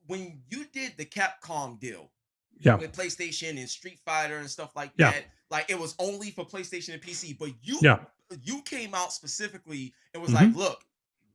when you did the Capcom deal Yeah. with PlayStation and Street Fighter and stuff like Yeah. that, like it was only for PlayStation and PC, but Yeah. you came out specifically and was Mhm. like, look,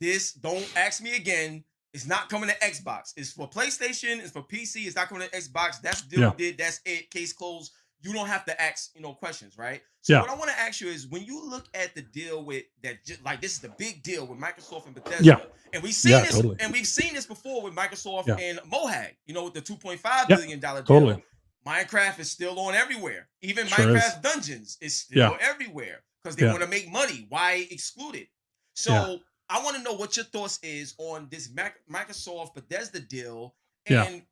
this don't ask me again. It's not coming to Xbox. It's for PlayStation. It's for PC. It's not coming to Xbox. That's the deal Yeah. we did. That's it. Case closed. You don't have to ask, questions, right? So Yeah. what I want to ask you is, when you look at the deal with that, like this is the big deal with Microsoft and Bethesda, Yeah. and we've seen Yeah, this, totally. and we've seen this before with Microsoft Yeah. and Mohag. With the $2.5 Yep. billion deal. Totally. Minecraft is still on everywhere. Even Sure is. Minecraft Dungeons is still everywhere because they Yeah. want to make money. Why exclude it? So Yeah. I want to know what your thoughts is on this Microsoft Bethesda deal, Yeah. and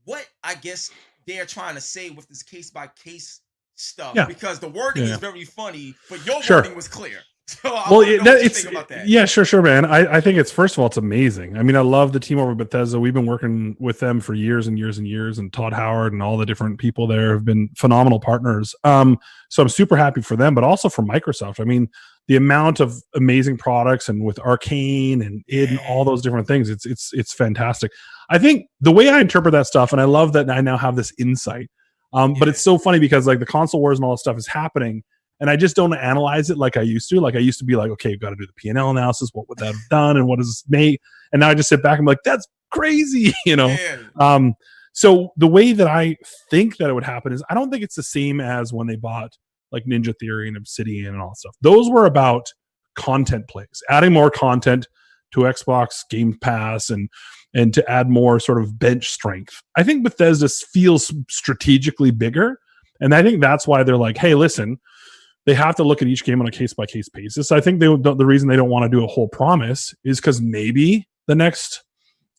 what I guess they're trying to say with this case by case stuff. Yeah. Because the wording Yeah. is very funny, but your Sure. wording was clear. So I want to know what you think about that. Yeah, sure, man. I think it's, first of all, it's amazing. I mean, I love the team over at Bethesda. We've been working with them for years and years and years, and Todd Howard and all the different people there have been phenomenal partners. So I'm super happy for them, but also for Microsoft. I mean, the amount of amazing products, and with Arcane and id and all those different things, it's fantastic. I think the way I interpret that stuff, and I love that I now have this insight. But it's so funny because like the console wars and all that stuff is happening, and I just don't analyze it like I used to. Like I used to be like, okay, you've got to do the P&L analysis. What would that have done? And what does this make? And now I just sit back and be like, that's crazy, So the way that I think that it would happen is, I don't think it's the same as when they bought like Ninja Theory and Obsidian and all that stuff. Those were about content plays, adding more content to Xbox Game Pass and to add more sort of bench strength. I think Bethesda feels strategically bigger. And I think that's why they're like, hey, listen, they have to look at each game on a case-by-case basis. I think the reason they don't want to do a whole promise is because maybe the next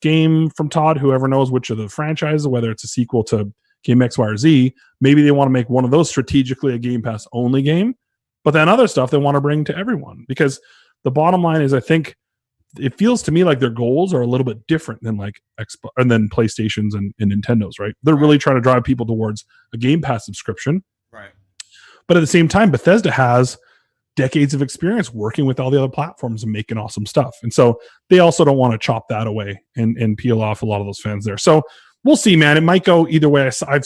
game from Todd, whoever knows which of the franchises, whether it's a sequel to game X, Y, or Z, maybe they want to make one of those strategically a Game Pass only game, but then other stuff they want to bring to everyone. Because the bottom line is, I think it feels to me like their goals are a little bit different than like Xbox and then PlayStations and Nintendo's, right? They're really trying to drive people towards a Game Pass subscription. Right. But at the same time, Bethesda has decades of experience working with all the other platforms and making awesome stuff. And so they also don't want to chop that away and peel off a lot of those fans there. So we'll see, man. It might go either way. I've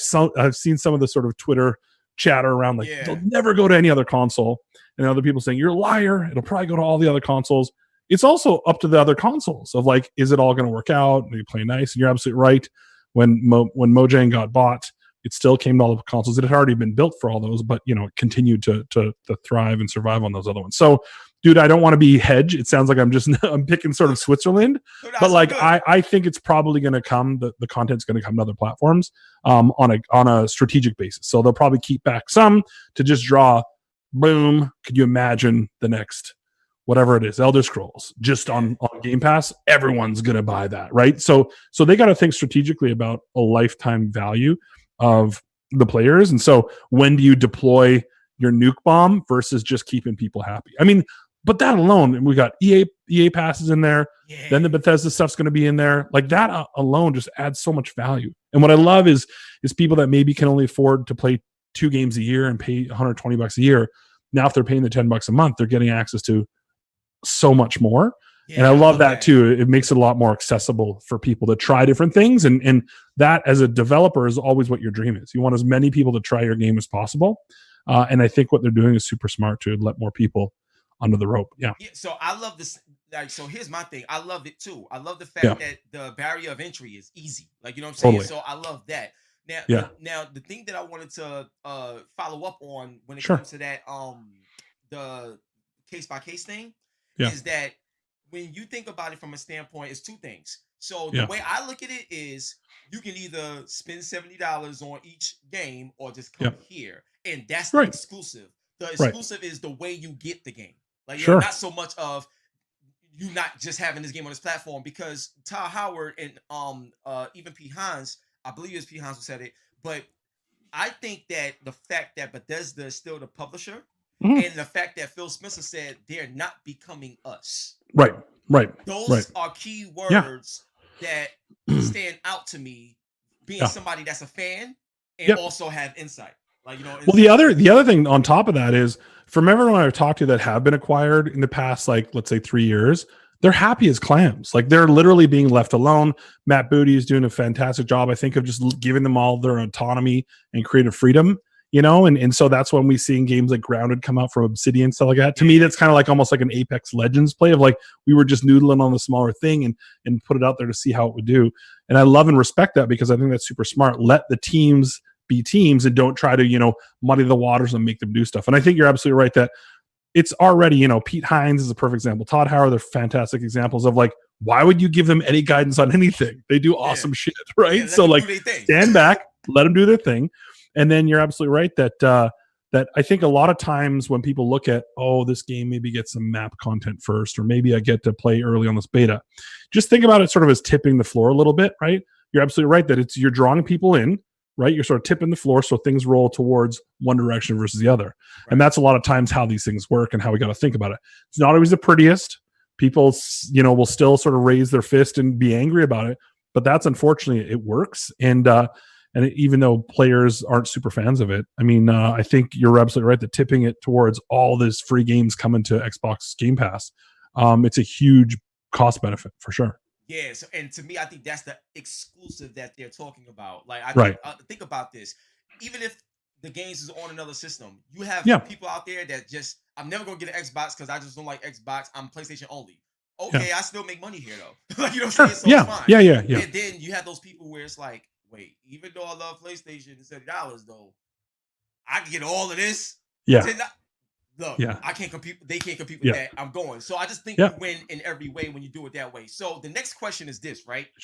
seen some of the sort of Twitter chatter around like, they'll never go to any other console. And other people saying, you're a liar. It'll probably go to all the other consoles. It's also up to the other consoles of like, is it all going to work out? They play nice. And you're absolutely right. When Mojang got bought, it still came to all the consoles. It had already been built for all those, but it continued to thrive and survive on those other ones. So, dude, I don't want to be hedge. It sounds like I'm picking sort of Switzerland, but like I think it's probably going to come. The content's going to come to other platforms on a strategic basis. So they'll probably keep back some to just draw. Boom! Could you imagine the next whatever it is, Elder Scrolls, just on Game Pass? Everyone's going to buy that, right? So they got to think strategically about a lifetime value of the players. And so when do you deploy your nuke bomb versus just keeping people happy? I mean, but that alone, we got EA passes in there. Yeah. Then the Bethesda stuff's going to be in there. Like that alone just adds so much value. And what I love is people that maybe can only afford to play 2 games a year and pay $120 a year. Now, if they're paying the $10 a month, they're getting access to so much more. Yeah, and I love that too. It makes it a lot more accessible for people to try different things. And that, as a developer, is always what your dream is. You want as many people to try your game as possible. And I think what they're doing is super smart to let more people under the rope. Yeah. So I love this. Like, so here's my thing. I love it too. I love the fact that the barrier of entry is easy. Like, you know what I'm saying? Totally. So I love that. Now, the thing that I wanted to follow up on when it comes to that, the case by case thing, is that when you think about it from a standpoint, it's 2 things. So the way I look at it is, you can either spend $70 on each game or just come here, and that's the exclusive. The exclusive is the way you get the game. Like, not so much of you not just having this game on this platform, because Todd Howard and even P. Hines, I believe it's P. Hines who said it, but I think that the fact that Bethesda is still the publisher, and the fact that Phil Spencer said they're not becoming us. Right. Those are key words that stand out to me, being somebody that's a fan and also have insight. Like, well, the other thing on top of that is, from everyone I've talked to that have been acquired in the past, like, let's say 3 years, they're happy as clams. Like they're literally being left alone. Matt Booty is doing a fantastic job, I think, of just giving them all their autonomy and creative freedom, and so that's when we see in games like Grounded come out from Obsidian, stuff like that. To me, that's kind of like almost like an Apex Legends play of like we were just noodling on the smaller thing and put it out there to see how it would do. And I love and respect that because I think that's super smart. Let the teams be teams and don't try to, muddy the waters and make them do stuff. And I think you're absolutely right that it's already, Pete Hines is a perfect example. Todd Howard, they're fantastic examples of like, why would you give them any guidance on anything? They do awesome shit, right? Yeah, so like stand back, let them do their thing. And then you're absolutely right that that I think a lot of times when people look at, this game maybe gets some map content first, or maybe I get to play early on this beta, just think about it sort of as tipping the floor a little bit, right? You're absolutely right that you're drawing people in, right? You're sort of tipping the floor so things roll towards one direction versus the other. Right. And that's a lot of times how these things work and how we got to think about it. It's not always the prettiest. People, will still sort of raise their fist and be angry about it, but that's unfortunately it works. And even though players aren't super fans of it, I mean, I think you're absolutely right that tipping it towards all this free games coming to Xbox Game Pass, it's a huge cost benefit for sure. Yeah, so, and to me, I think that's the exclusive that they're talking about. Like, think about this. Even if the games is on another system, you have people out there that just, I'm never gonna get an Xbox because I just don't like Xbox. I'm PlayStation only. Okay, I still make money here though. Like, you know what I'm saying? So it's fine. Yeah. And then you have those people where it's like, wait, even though I love PlayStation $70 though, I can get all of this. Yeah. Look, I can't compete. They can't compete with that. I'm going. So I just think you win in every way when you do it that way. So the next question is this, right?